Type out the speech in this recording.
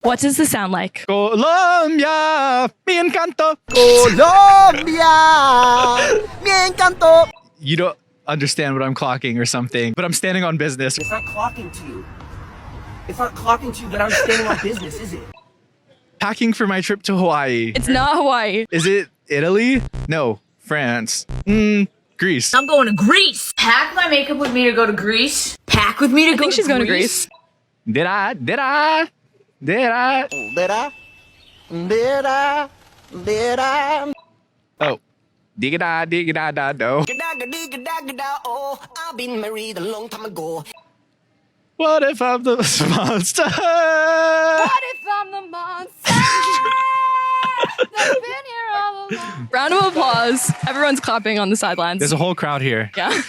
What does this sound like? Colombia, mi encanto. Colombia, me encantó. You don't understand what I'm clocking or something, but I'm standing on business. It's not clocking to you. It's not clocking to you that I'm standing on business, is it? Packing for my trip to Hawaii. It's not Hawaii. Is it Italy? No, France. Greece. I'm going to Greece. Pack my makeup with me to go to Greece. Pack with me to I think she's going to Greece. Did I? Oh. Digga-da, Oh, I've been married a long time ago. What if I'm the monster? What if I'm the monster that's been here all along? Round of applause. Everyone's clapping on the sidelines. There's a whole crowd here. Yeah.